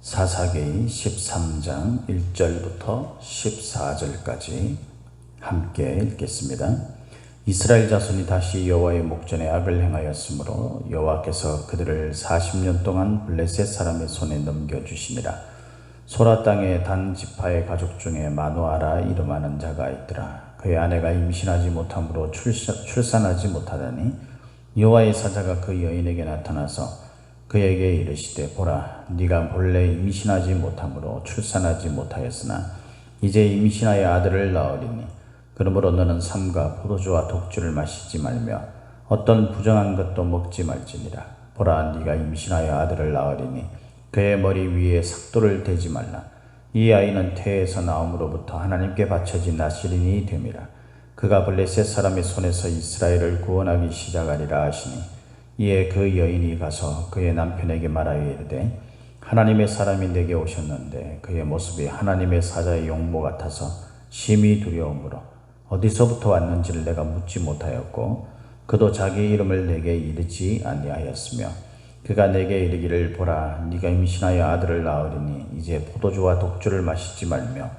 사사기 13장 1절부터 14절까지 함께 읽겠습니다. 이스라엘 자손이 다시 여호와의 목전에 악을 행하였으므로 여호와께서 그들을 40년 동안 블레셋 사람의 손에 넘겨주시니라. 소라 땅의 단 지파의 가족 중에 마누아라 이름하는 자가 있더라. 그의 아내가 임신하지 못함으로 출산하지 못하더니 여호와의 사자가 그 여인에게 나타나서 그에게 이르시되 보라, 네가 본래 임신하지 못함으로 출산하지 못하였으나 이제 임신하여 아들을 낳으리니 그러므로 너는 삼가 포도주와 독주를 마시지 말며 어떤 부정한 것도 먹지 말지니라. 보라, 네가 임신하여 아들을 낳으리니 그의 머리 위에 삭도를 대지 말라. 이 아이는 태에서 나옴으로부터 하나님께 바쳐진 나실인이 됨이라. 그가 블레셋 사람의 손에서 이스라엘을 구원하기 시작하리라 하시니 이에 그 여인이 가서 그의 남편에게 말하여 이르되 하나님의 사람이 내게 오셨는데 그의 모습이 하나님의 사자의 용모 같아서 심히 두려움으로 어디서부터 왔는지를 내가 묻지 못하였고 그도 자기 이름을 내게 이르지 아니하였으며 그가 내게 이르기를 보라, 네가 임신하여 아들을 낳으리니 이제 포도주와 독주를 마시지 말며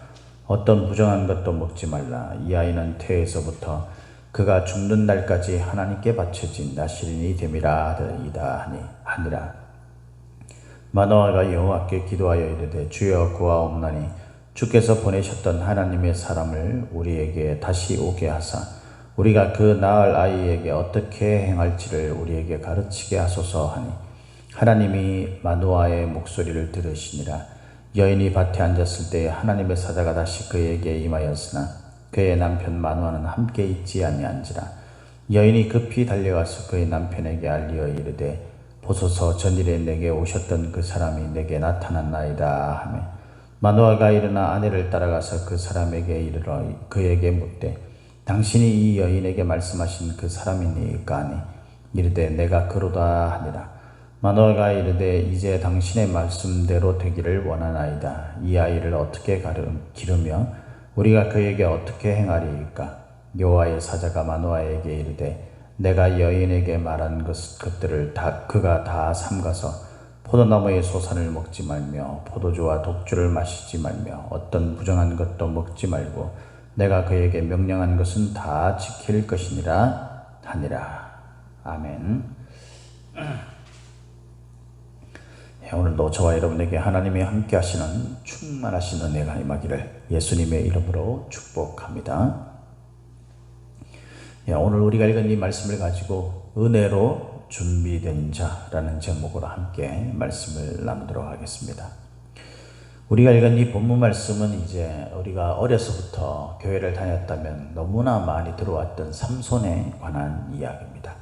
어떤 부정한 것도 먹지 말라. 이 아이는 태에서부터 그가 죽는 날까지 하나님께 바쳐진 나실인이 됨이라 하니라. 마노아가 여호와께 기도하여 이르되 주여 구하옵나니 주께서 보내셨던 하나님의 사람을 우리에게 다시 오게 하사 우리가 그 낳을 아이에게 어떻게 행할지를 우리에게 가르치게 하소서 하니 하나님이 마노아의 목소리를 들으시니라. 여인이 밭에 앉았을 때 하나님의 사자가 다시 그에게 임하였으나 그의 남편 마노아는 함께 있지 아니한지라. 여인이 급히 달려가서 그의 남편에게 알리어 이르되 보소서, 전일에 내게 오셨던 그 사람이 내게 나타났나이다 하며 마노아가 일어나 아내를 따라가서 그 사람에게 이르러 그에게 묻되 당신이 이 여인에게 말씀하신 그 사람이니까 하니 이르되 내가 그로다 하니라. 마노아가 이르되 이제 당신의 말씀대로 되기를 원하나이다. 이 아이를 어떻게 기르며 우리가 그에게 어떻게 행하리이까? 여호와의 사자가 마노아에게 이르되 내가 여인에게 말한 것들을 그가 다 삼가서 포도나무의 소산을 먹지 말며 포도주와 독주를 마시지 말며 어떤 부정한 것도 먹지 말고 내가 그에게 명령한 것은 다 지킬 것이니라 하니라. 아멘. 오늘도 저와 여러분에게 하나님이 함께 하시는 충만하신 은혜가 임하기를 예수님의 이름으로 축복합니다. 오늘 우리가 읽은 이 말씀을 가지고 은혜로 준비된 자라는 제목으로 함께 말씀을 나누도록 하겠습니다. 우리가 읽은 이 본문 말씀은 이제 우리가 어려서부터 교회를 다녔다면 너무나 많이 들어왔던 삼손에 관한 이야기입니다.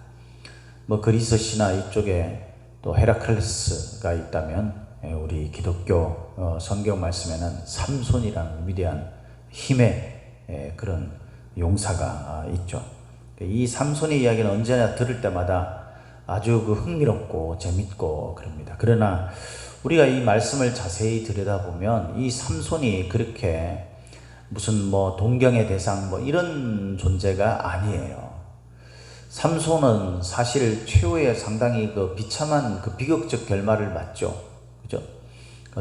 그리스 신화 이쪽에 또 헤라클레스가 있다면 우리 기독교 성경 말씀에는 삼손이라는 위대한 힘의 그런 용사가 있죠. 이 삼손의 이야기는 언제나 들을 때마다 아주 흥미롭고 재밌고 그럽니다. 그러나 우리가 이 말씀을 자세히 들여다보면 이 삼손이 그렇게 무슨 동경의 대상 이런 존재가 아니에요. 삼손은 사실 최후의 상당히 비참한 비극적 결말을 맞죠. 그죠?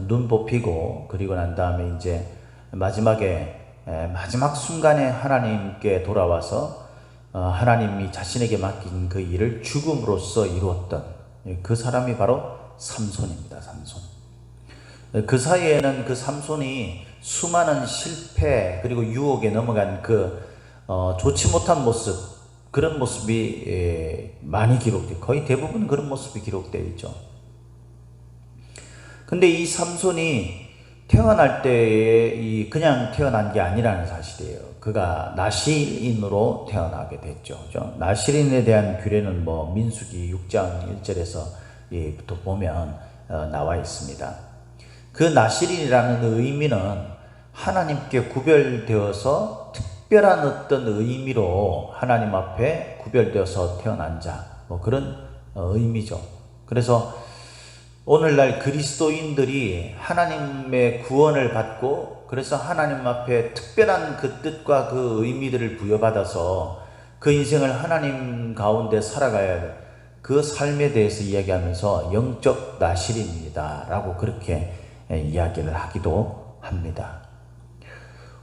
눈 뽑히고 그리고 난 다음에 이제 마지막 순간에 하나님께 돌아와서 하나님이 자신에게 맡긴 그 일을 죽음으로써 이루었던 그 사람이 바로 삼손입니다. 삼손. 그 사이에는 그 삼손이 수많은 실패 그리고 유혹에 넘어간 좋지 못한 모습, 그런 모습이 많이 기록돼, 거의 대부분 그런 모습이 기록되어 있죠. 근데 이 삼손이 태어날 때에 그냥 태어난 게 아니라는 사실이에요. 그가 나실인으로 태어나게 됐죠. 그죠? 나실인에 대한 규례는 민수기 6장 1절에서부터 보면 나와 있습니다. 그 나실인이라는 의미는 하나님께 구별되어서 특별한 어떤 의미로 하나님 앞에 구별되어서 태어난 자, 그런 의미죠. 그래서 오늘날 그리스도인들이 하나님의 구원을 받고 그래서 하나님 앞에 특별한 그 뜻과 그 의미들을 부여받아서 그 인생을 하나님 가운데 살아가야 돼. 그 삶에 대해서 이야기하면서 영적 나실입니다 라고 그렇게 이야기를 하기도 합니다.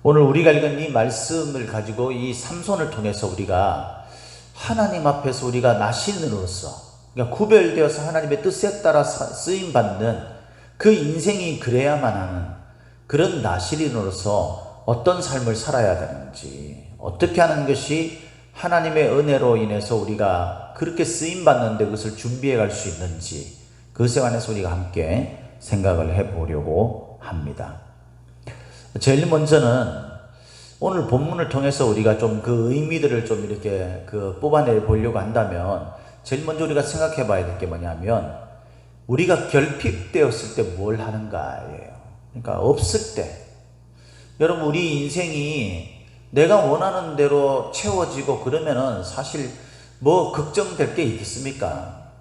오늘 우리가 읽은 이 말씀을 가지고 이 삼손을 통해서 우리가 하나님 앞에서 우리가 나신으로서, 그러니까 구별되어서 하나님의 뜻에 따라 쓰임받는 그 인생이 그래야만 하는 그런 나실인으로서 어떤 삶을 살아야 되는지, 어떻게 하는 것이 하나님의 은혜로 인해서 우리가 그렇게 쓰임받는데 그것을 준비해 갈 수 있는지, 그것에 관해서 우리가 함께 생각을 해보려고 합니다. 제일 먼저는 오늘 본문을 통해서 우리가 좀 그 의미들을 좀 이렇게 뽑아내 보려고 한다면, 제일 먼저 우리가 생각해 봐야 될 게 뭐냐면, 우리가 결핍되었을 때 뭘 하는가예요. 그러니까 없을 때, 여러분 우리 인생이 내가 원하는 대로 채워지고 그러면은 사실 뭐 걱정될 게 있겠습니까?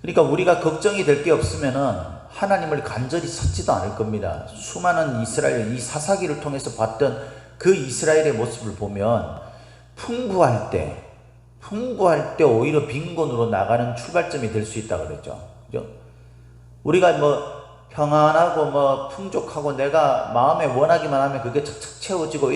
그러니까 우리가 걱정이 될 게 없으면은 하나님을 간절히 찾지도 않을 겁니다. 수많은 이스라엘, 이 사사기를 통해서 봤던 그 이스라엘의 모습을 보면 풍부할 때 오히려 빈곤으로 나가는 출발점이 될 수 있다고 그랬죠. 그죠? 우리가 뭐 평안하고 풍족하고 내가 마음에 원하기만 하면 그게 착착 채워지고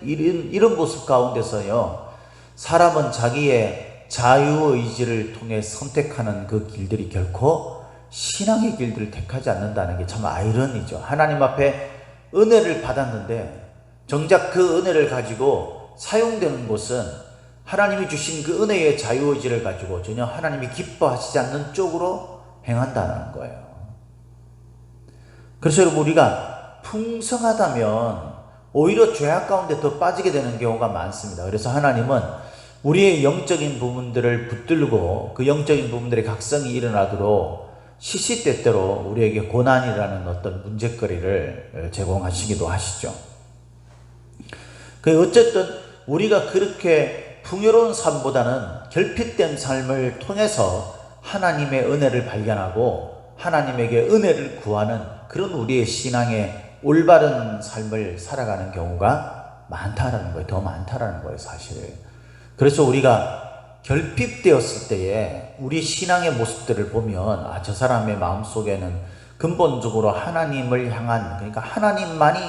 이런 모습 가운데서요, 사람은 자기의 자유의지를 통해 선택하는 그 길들이 결코 신앙의 길들을 택하지 않는다는 게 참 아이러니죠. 하나님 앞에 은혜를 받았는데 정작 그 은혜를 가지고 사용되는 곳은 하나님이 주신 그 은혜의 자유의지를 가지고 전혀 하나님이 기뻐하시지 않는 쪽으로 행한다는 거예요. 그래서 여러분, 우리가 풍성하다면 오히려 죄악 가운데 더 빠지게 되는 경우가 많습니다. 그래서 하나님은 우리의 영적인 부분들을 붙들고 그 영적인 부분들의 각성이 일어나도록 시시때때로 우리에게 고난이라는 어떤 문제거리를 제공하시기도 하시죠. 어쨌든 우리가 그렇게 풍요로운 삶보다는 결핍된 삶을 통해서 하나님의 은혜를 발견하고 하나님에게 은혜를 구하는 그런 우리의 신앙의 올바른 삶을 살아가는 경우가 많다라는 거예요. 더 많다라는 거예요, 사실. 그래서 우리가 결핍되었을 때에 우리 신앙의 모습들을 보면 저 사람의 마음속에는 근본적으로 하나님을 향한, 그러니까 하나님만이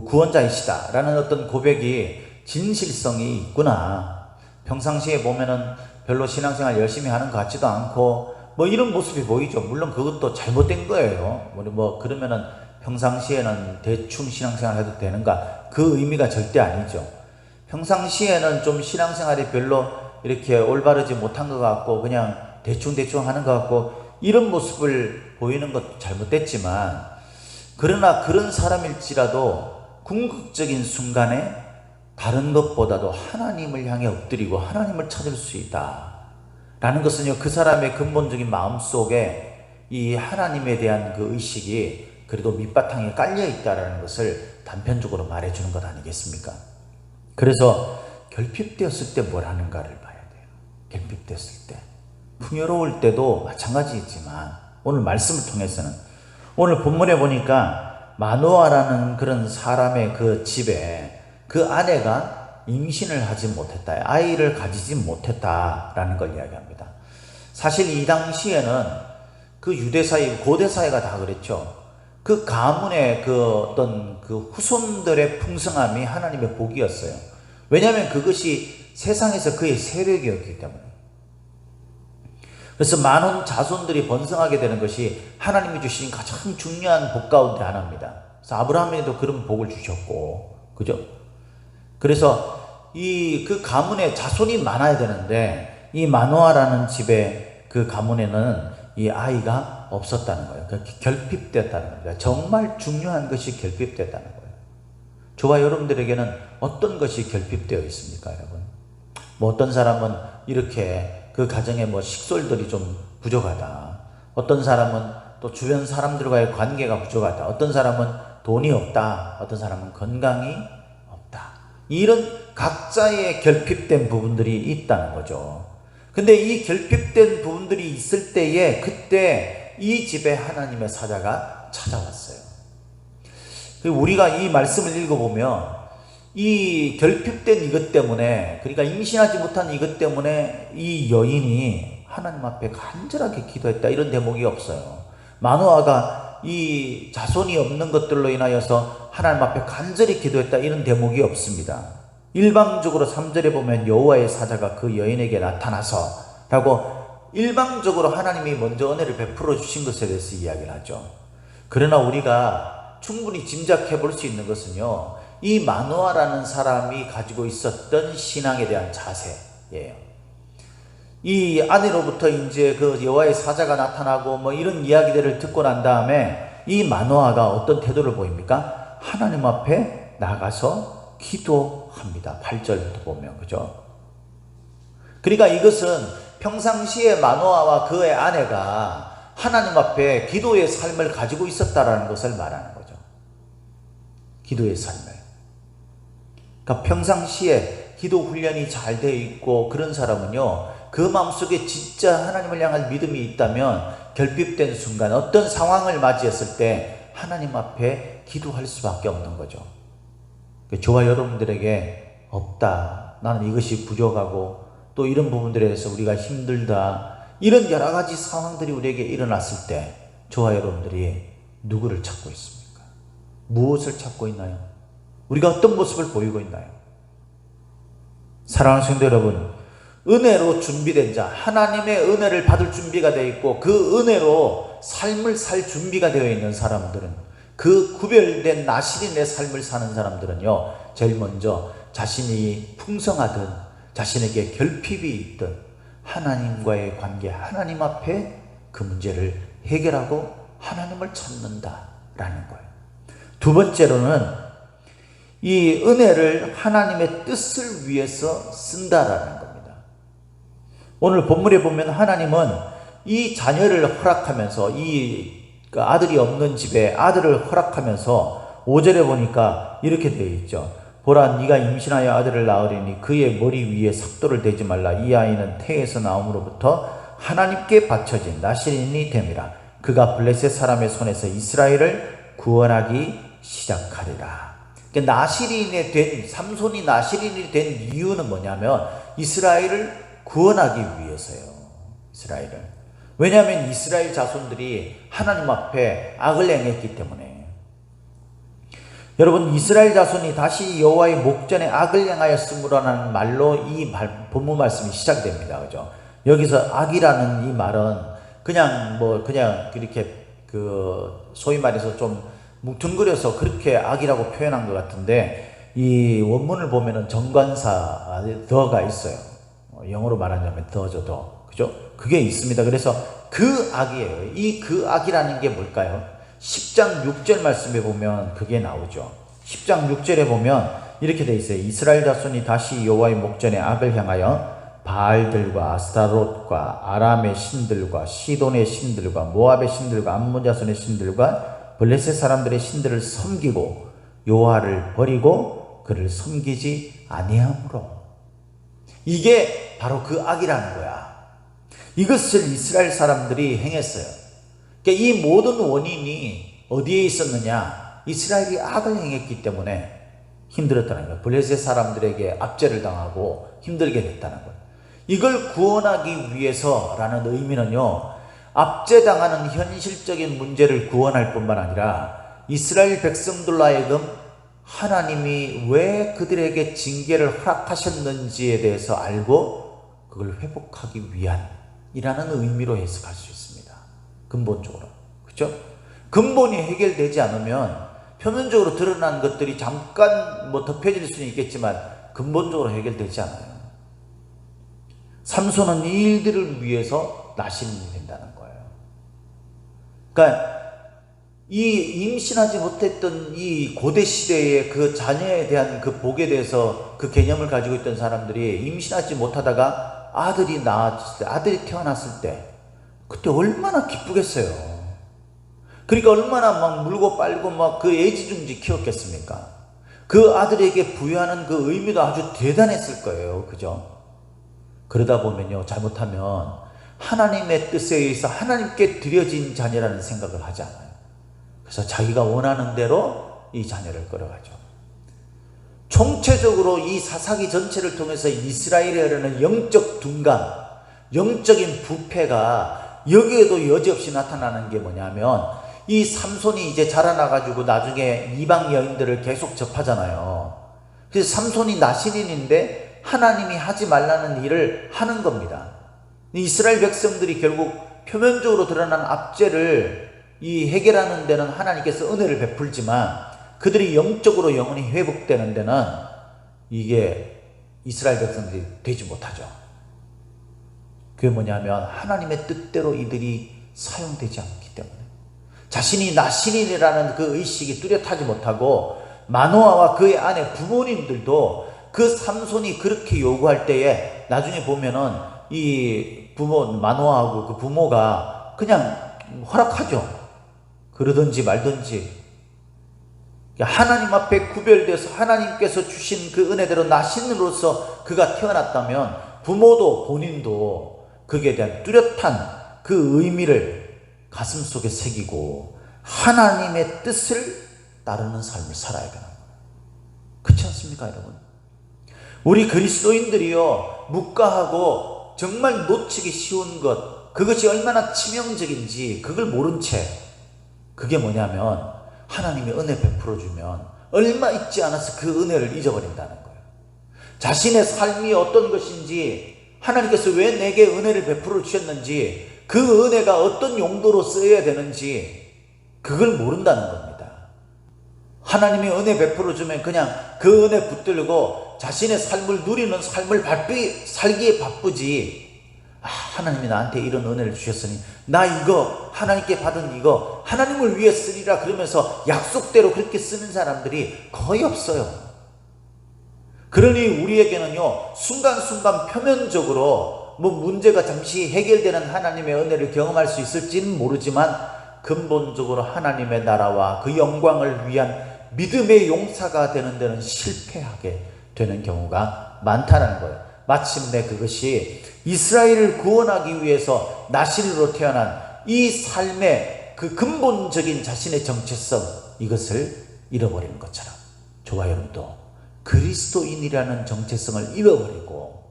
구원자이시다 라는 어떤 고백이 진실성이 있구나. 평상시에 보면은 별로 신앙생활 열심히 하는 것 같지도 않고 이런 모습이 보이죠. 물론 그것도 잘못된 거예요. 그러면은 평상시에는 대충 신앙생활 해도 되는가? 그 의미가 절대 아니죠. 평상시에는 좀 신앙생활이 별로 이렇게 올바르지 못한 것 같고 그냥 대충 하는 것 같고 이런 모습을 보이는 것도 잘못됐지만, 그러나 그런 사람일지라도 궁극적인 순간에 다른 것보다도 하나님을 향해 엎드리고 하나님을 찾을 수 있다 라는 것은요, 그 사람의 근본적인 마음속에 이 하나님에 대한 그 의식이 그래도 밑바탕에 깔려 있다는 것을 단편적으로 말해주는 것 아니겠습니까? 그래서 결핍되었을 때 뭘 하는가를 봐야 돼요. 결핍됐을 때, 풍요로울 때도 마찬가지이지만 오늘 말씀을 통해서는, 오늘 본문에 보니까 마노아라는 그런 사람의 그 집에 그 아내가 임신을 하지 못했다, 아이를 가지지 못했다라는 걸 이야기합니다. 사실 이 당시에는 그 유대사회, 고대사회가 다 그랬죠. 그 가문의 그 어떤 그 후손들의 풍성함이 하나님의 복이었어요. 왜냐하면 그것이 세상에서 그의 세력이었기 때문에. 그래서 많은 자손들이 번성하게 되는 것이 하나님이 주신 가장 중요한 복 가운데 하나입니다. 그래서 아브라함에도 그런 복을 주셨고, 그죠? 그래서 그 가문에 자손이 많아야 되는데 이 마노아라는 집의 그 가문에는 이 아이가 없었다는 거예요. 결핍됐다는 겁니다. 정말 중요한 것이 결핍됐다는 거예요. 저와 여러분들에게는 어떤 것이 결핍되어 있습니까, 여러분? 어떤 사람은 이렇게 그 가정에 식솔들이 좀 부족하다. 어떤 사람은 또 주변 사람들과의 관계가 부족하다. 어떤 사람은 돈이 없다. 어떤 사람은 건강이 없다. 이런 각자의 결핍된 부분들이 있다는 거죠. 근데 이 결핍된 부분들이 있을 때에 그때 이 집에 하나님의 사자가 찾아왔어요. 우리가 이 말씀을 읽어보면 이 결핍된 이것 때문에, 그러니까 임신하지 못한 이것 때문에 이 여인이 하나님 앞에 간절하게 기도했다, 이런 대목이 없어요. 마노아가 이 자손이 없는 것들로 인하여서 하나님 앞에 간절히 기도했다 이런 대목이 없습니다. 일방적으로 3절에 보면 여호와의 사자가 그 여인에게 나타나서 라고 일방적으로 하나님이 먼저 은혜를 베풀어 주신 것에 대해서 이야기를 하죠. 그러나 우리가 충분히 짐작해 볼 수 있는 것은요, 이 마노아라는 사람이 가지고 있었던 신앙에 대한 자세예요. 이 아내로부터 이제 그 여호와의 사자가 나타나고 뭐 이런 이야기들을 듣고 난 다음에 이 마노아가 어떤 태도를 보입니까? 하나님 앞에 나가서 기도합니다. 8절부터 보면, 그죠? 그러니까 이것은 평상시에 마노아와 그의 아내가 하나님 앞에 기도의 삶을 가지고 있었다라는 것을 말하는 거죠. 기도의 삶을. 그러니까 평상시에 기도 훈련이 잘 되어 있고 그런 사람은요, 그 마음속에 진짜 하나님을 향한 믿음이 있다면 결핍된 순간 어떤 상황을 맞이했을 때 하나님 앞에 기도할 수밖에 없는 거죠. 저와 여러분들에게 없다, 나는 이것이 부족하고 또 이런 부분들에 대해서 우리가 힘들다, 이런 여러 가지 상황들이 우리에게 일어났을 때 저와 여러분들이 누구를 찾고 있습니까? 무엇을 찾고 있나요? 우리가 어떤 모습을 보이고 있나요? 사랑하는 성도 여러분, 은혜로 준비된 자, 하나님의 은혜를 받을 준비가 되어 있고 그 은혜로 삶을 살 준비가 되어 있는 사람들은, 그 구별된 나실인의 삶을 사는 사람들은요, 제일 먼저 자신이 풍성하든 자신에게 결핍이 있든 하나님과의 관계, 하나님 앞에 그 문제를 해결하고 하나님을 찾는다라는 거예요. 두 번째로는 이 은혜를 하나님의 뜻을 위해서 쓴다라는 겁니다. 오늘 본문에 보면 하나님은 이 자녀를 허락하면서, 이 아들이 없는 집에 아들을 허락하면서 5절에 보니까 이렇게 되어 있죠. 보라, 네가 임신하여 아들을 낳으리니 그의 머리 위에 삭도를 대지 말라. 이 아이는 태에서 나옴으로부터 하나님께 바쳐진 나실인이 됨이라. 그가 블레셋 사람의 손에서 이스라엘을 구원하기 시작하리라. 그러니까 나실인이 된, 삼손이 나실인이 된 이유는 뭐냐면 이스라엘을 구원하기 위해서요. 이스라엘을. 왜냐하면 이스라엘 자손들이 하나님 앞에 악을 행했기 때문에. 여러분, 이스라엘 자손이 다시 여호와의 목전에 악을 행하였으므로라는 말로 이 본문 말씀이 시작됩니다. 그죠? 여기서 악이라는 이 말은 그냥 그렇게 소위 말해서 좀 뭉뚱그려서 그렇게 악이라고 표현한 것 같은데, 이 원문을 보면은 정관사 더가 있어요. 영어로 말하자면 더죠, 더. 그죠? 그게 있습니다. 그래서 그 악이에요. 이 그 악이라는 게 뭘까요? 10장 6절 말씀에 보면 그게 나오죠. 10장 6절에 보면 이렇게 돼 있어요. 이스라엘 자손이 다시 여호와의 목전에 악을 향하여 바알들과 아스타롯과 아람의 신들과 시돈의 신들과 모압의 신들과 암몬 자손의 신들과 블레셋 사람들의 신들을 섬기고 여호와를 버리고 그를 섬기지 아니하므로. 이게 바로 그 악이라는 거야. 이것을 이스라엘 사람들이 행했어요. 그러니까 이 모든 원인이 어디에 있었느냐? 이스라엘이 악을 행했기 때문에 힘들었다는 거예요. 블레셋 사람들에게 압제를 당하고 힘들게 됐다는 거예요. 이걸 구원하기 위해서라는 의미는요, 압제당하는 현실적인 문제를 구원할 뿐만 아니라 이스라엘 백성들로 하여금 하나님이 왜 그들에게 징계를 허락하셨는지에 대해서 알고 그걸 회복하기 위한이라는 의미로 해석할 수 있습니다. 근본적으로. 그렇죠? 근본이 해결되지 않으면 표면적으로 드러난 것들이 잠깐 덮여질 수는 있겠지만 근본적으로 해결되지 않아요. 삼손은 이 일들을 위해서 나실인이 된다는 거예요. 그러니까 이 임신하지 못했던 이 고대 시대의 그 자녀에 대한 그 복에 대해서 그 개념을 가지고 있던 사람들이 임신하지 못하다가 아들이 나왔을 때, 아들이 태어났을 때 그때 얼마나 기쁘겠어요. 그러니까 얼마나 막 물고 빨고 막 그 애지중지 키웠겠습니까? 그 아들에게 부여하는 그 의미도 아주 대단했을 거예요. 그죠? 그러다 보면요, 잘못하면 하나님의 뜻에 의해서 하나님께 드려진 자녀라는 생각을 하지 않아요. 그래서 자기가 원하는 대로 이 자녀를 끌어가죠. 총체적으로 이 사사기 전체를 통해서 이스라엘에 흐르는 영적 둔감, 영적인 부패가 여기에도 여지없이 나타나는 게 뭐냐면 이 삼손이 이제 자라나가지고 나중에 이방 여인들을 계속 접하잖아요. 그래서 삼손이 나신인인데 하나님이 하지 말라는 일을 하는 겁니다. 이스라엘 백성들이 결국 표면적으로 드러난 압제를 해결하는 데는 하나님께서 은혜를 베풀지만 그들이 영적으로 영혼이 회복되는 데는 이게 이스라엘 백성들이 되지 못하죠. 그게 뭐냐면 하나님의 뜻대로 이들이 사용되지 않기 때문에 자신이 나신인이라는 그 의식이 뚜렷하지 못하고 마노아와 그의 아내 부모님들도 그 삼손이 그렇게 요구할 때에 나중에 보면은 이 부모 마노아하고 그 부모가 그냥 허락하죠. 그러든지 말든지 하나님 앞에 구별돼서 하나님께서 주신 그 은혜대로 나신으로서 그가 태어났다면 부모도 본인도 거기에 대한 뚜렷한 그 의미를 가슴속에 새기고 하나님의 뜻을 따르는 삶을 살아야 되는 거예요. 그렇지 않습니까, 여러분? 우리 그리스도인들이요, 묵과하고 정말 놓치기 쉬운 것, 그것이 얼마나 치명적인지 그걸 모른 채, 그게 뭐냐면 하나님이 은혜 베풀어 주면 얼마 있지 않아서 그 은혜를 잊어버린다는 거예요. 자신의 삶이 어떤 것인지, 하나님께서 왜 내게 은혜를 베풀어 주셨는지, 그 은혜가 어떤 용도로 쓰여야 되는지 그걸 모른다는 겁니다. 하나님이 은혜 베풀어 주면 그냥 그 은혜 붙들고 자신의 삶을 누리는 삶을 살기에 바쁘지, 하나님이 나한테 이런 은혜를 주셨으니 나 이거 하나님께 받은 이거 하나님을 위해 쓰리라 그러면서 약속대로 그렇게 쓰는 사람들이 거의 없어요. 그러니 우리에게는요, 순간순간 표면적으로 문제가 잠시 해결되는 하나님의 은혜를 경험할 수 있을지는 모르지만 근본적으로 하나님의 나라와 그 영광을 위한 믿음의 용사가 되는 데는 실패하게 되는 경우가 많다는 거예요. 마침내 그것이 이스라엘을 구원하기 위해서 나신으로 태어난 이 삶의 그 근본적인 자신의 정체성, 이것을 잃어버리는 것처럼 저와 여러분도 그리스도인이라는 정체성을 잃어버리고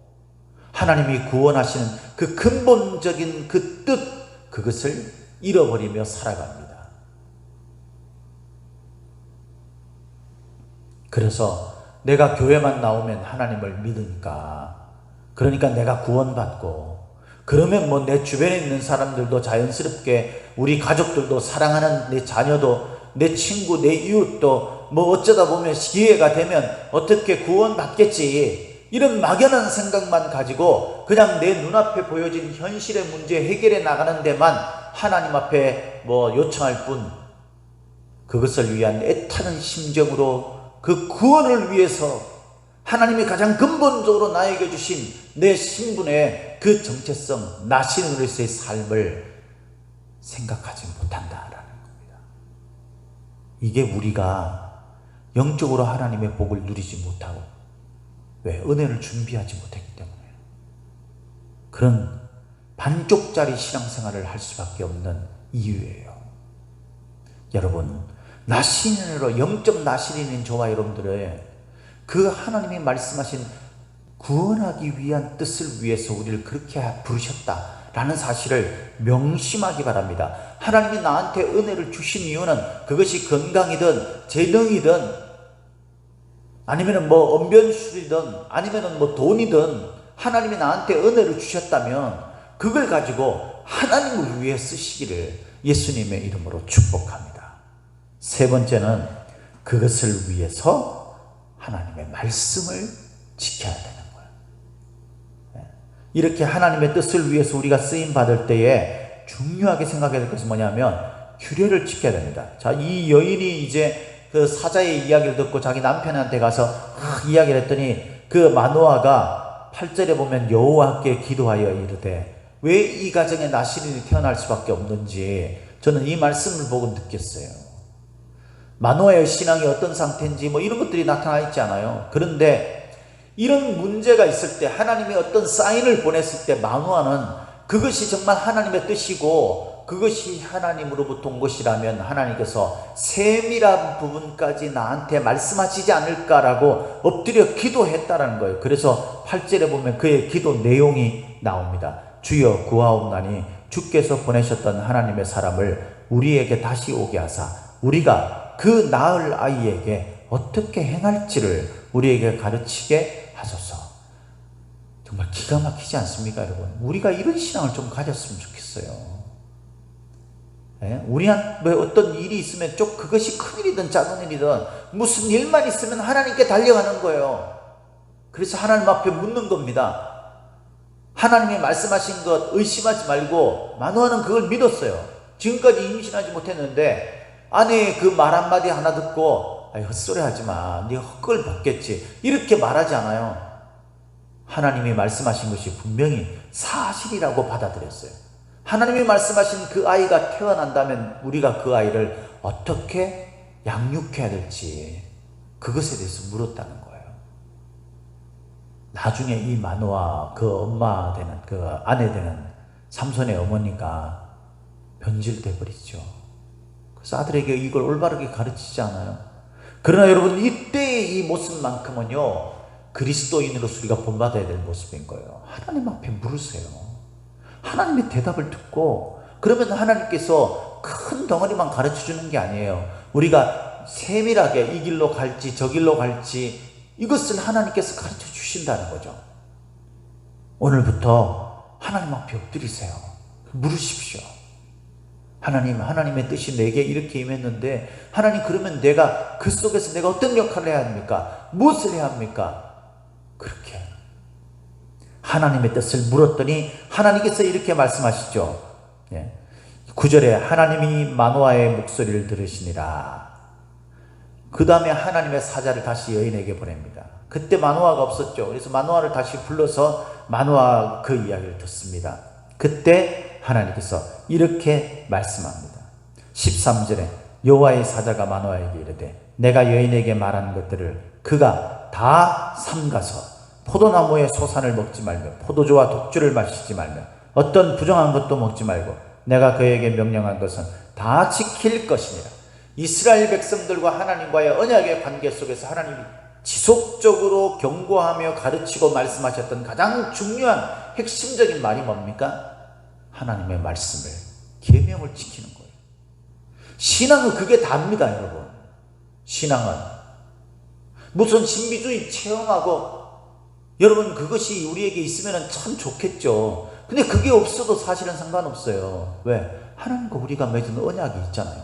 하나님이 구원하시는 그 근본적인 그 뜻, 그것을 잃어버리며 살아갑니다. 그래서 내가 교회만 나오면 하나님을 믿으니까, 그러니까 내가 구원받고, 그러면 내 주변에 있는 사람들도 자연스럽게, 우리 가족들도, 사랑하는 내 자녀도, 내 친구, 내 이웃도 어쩌다 보면 기회가 되면 어떻게 구원받겠지, 이런 막연한 생각만 가지고 그냥 내 눈앞에 보여진 현실의 문제 해결해 나가는 데만 하나님 앞에 요청할 뿐, 그것을 위한 애타는 심정으로 그 구원을 위해서 하나님이 가장 근본적으로 나에게 주신 내 신분의 그 정체성, 나신으로서의 삶을 생각하지 못한다라는 겁니다. 이게 우리가 영적으로 하나님의 복을 누리지 못하고, 왜? 은혜를 준비하지 못했기 때문에 그런 반쪽짜리 신앙생활을 할 수밖에 없는 이유예요. 여러분, 나신인으로, 영적 나신인인 저와 여러분들의 그 하나님이 말씀하신 구원하기 위한 뜻을 위해서 우리를 그렇게 부르셨다라는 사실을 명심하기 바랍니다. 하나님이 나한테 은혜를 주신 이유는 그것이 건강이든 재능이든 아니면 언변술이든 아니면 돈이든 하나님이 나한테 은혜를 주셨다면 그걸 가지고 하나님을 위해 쓰시기를 예수님의 이름으로 축복합니다. 세 번째는 그것을 위해서 하나님의 말씀을 지켜야 되는 거예요. 이렇게 하나님의 뜻을 위해서 우리가 쓰임받을 때에 중요하게 생각해야 될 것은 뭐냐면 규례를 지켜야 됩니다. 자, 이 여인이 이제 그 사자의 이야기를 듣고 자기 남편한테 가서 이야기를 했더니 그 마노아가 8절에 보면 여호와께 기도하여 이르되 왜 이 가정에 나신인이 태어날 수밖에 없는지 저는 이 말씀을 보고 느꼈어요. 마노아의 신앙이 어떤 상태인지 이런 것들이 나타나 있지 않아요. 그런데 이런 문제가 있을 때 하나님이 어떤 사인을 보냈을 때 마노아는 그것이 정말 하나님의 뜻이고 그것이 하나님으로부터 온 것이라면 하나님께서 세밀한 부분까지 나한테 말씀하시지 않을까라고 엎드려 기도했다라는 거예요. 그래서 8절에 보면 그의 기도 내용이 나옵니다. 주여 구하옵나니 주께서 보내셨던 하나님의 사람을 우리에게 다시 오게 하사 우리가 그 낳을 아이에게 어떻게 행할지를 우리에게 가르치게 하소서. 정말 기가 막히지 않습니까, 여러분? 우리가 이런 신앙을 좀 가졌으면 좋겠어요. 우리한테 어떤 일이 있으면 좀 그것이 큰 일이든 작은 일이든 무슨 일만 있으면 하나님께 달려가는 거예요. 그래서 하나님 앞에 묻는 겁니다. 하나님이 말씀하신 것 의심하지 말고 마노아는 그걸 믿었어요. 지금까지 임신하지 못했는데 아내의 그 말 한마디 하나 듣고 헛소리 하지마, 네가 헛걸 벗겠지, 이렇게 말하지 않아요. 하나님이 말씀하신 것이 분명히 사실이라고 받아들였어요. 하나님이 말씀하신 그 아이가 태어난다면 우리가 그 아이를 어떻게 양육해야 될지 그것에 대해서 물었다는 거예요. 나중에 이 마노아 그 엄마 되는, 그 아내 되는 삼손의 어머니가 변질돼 버리죠. 그래서 아들에게 이걸 올바르게 가르치지 않아요. 그러나 여러분, 이때의 이 모습만큼은요, 그리스도인으로서 우리가 본받아야 될 모습인 거예요. 하나님 앞에 물으세요. 하나님의 대답을 듣고, 그러면 하나님께서 큰 덩어리만 가르쳐 주는 게 아니에요. 우리가 세밀하게 이 길로 갈지 저 길로 갈지 이것을 하나님께서 가르쳐 주신다는 거죠. 오늘부터 하나님 앞에 엎드리세요. 물으십시오. 하나님, 하나님의 뜻이 내게 이렇게 임했는데 하나님, 그러면 내가 그 속에서 내가 어떤 역할을 해야 합니까? 무엇을 해야 합니까? 그렇게 하나님의 뜻을 물었더니 하나님께서 이렇게 말씀하시죠. 9절에 하나님이 마노아의 목소리를 들으시니라. 그 다음에 하나님의 사자를 다시 여인에게 보냅니다. 그때 마노아가 없었죠. 그래서 마노아를 다시 불러서 마노아 그 이야기를 듣습니다. 그때 하나님께서 이렇게 말씀합니다. 13절에 여호와의 사자가 마노아에게 이르되 내가 여인에게 말한 것들을 그가 다 삼가서 포도나무의 소산을 먹지 말며 포도주와 독주를 마시지 말며 어떤 부정한 것도 먹지 말고 내가 그에게 명령한 것은 다 지킬 것이니라. 이스라엘 백성들과 하나님과의 언약의 관계 속에서 하나님이 지속적으로 경고하며 가르치고 말씀하셨던 가장 중요한 핵심적인 말이 뭡니까? 하나님의 말씀을, 계명을 지키는 거예요. 신앙은 그게 답니다, 여러분. 신앙은 무슨 신비주의 체험하고 여러분 그것이 우리에게 있으면 참 좋겠죠. 근데 그게 없어도 사실은 상관없어요. 왜? 하나님과 우리가 맺은 언약이 있잖아요.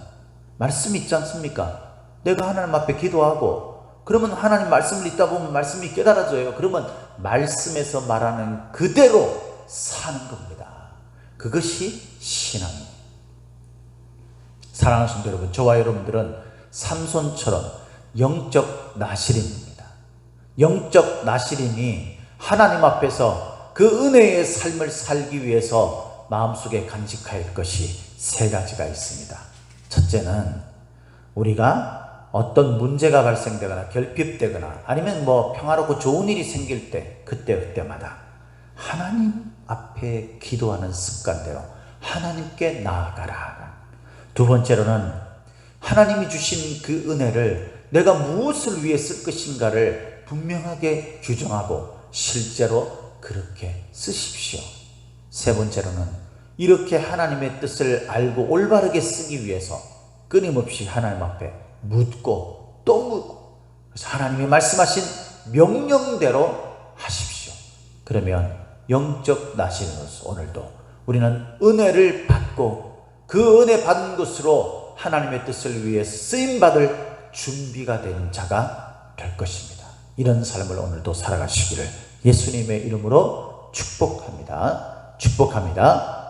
말씀이 있지 않습니까? 내가 하나님 앞에 기도하고 그러면 하나님 말씀을 읽다 보면 말씀이 깨달아져요. 그러면 말씀에서 말하는 그대로 사는 겁니다. 그것이 신앙입니다. 사랑하는 성도 여러분, 저와 여러분들은 삼손처럼 영적 나실인입니다. 영적 나실인이 하나님 앞에서 그 은혜의 삶을 살기 위해서 마음속에 간직해야 할 것이 세 가지가 있습니다. 첫째는 우리가 어떤 문제가 발생되거나 결핍되거나 아니면 평화롭고 좋은 일이 생길 때 그때마다 하나님 앞에 기도하는 습관대로 하나님께 나아가라. 두 번째로는 하나님이 주신 그 은혜를 내가 무엇을 위해 쓸 것인가를 분명하게 규정하고 실제로 그렇게 쓰십시오. 세 번째로는 이렇게 하나님의 뜻을 알고 올바르게 쓰기 위해서 끊임없이 하나님 앞에 묻고 또 묻고, 그래서 하나님이 말씀하신 명령대로 하십시오. 그러면 영적 나신으로서 오늘도 우리는 은혜를 받고 그 은혜 받은 것으로 하나님의 뜻을 위해 쓰임받을 준비가 된 자가 될 것입니다. 이런 삶을 오늘도 살아가시기를 예수님의 이름으로 축복합니다. 축복합니다.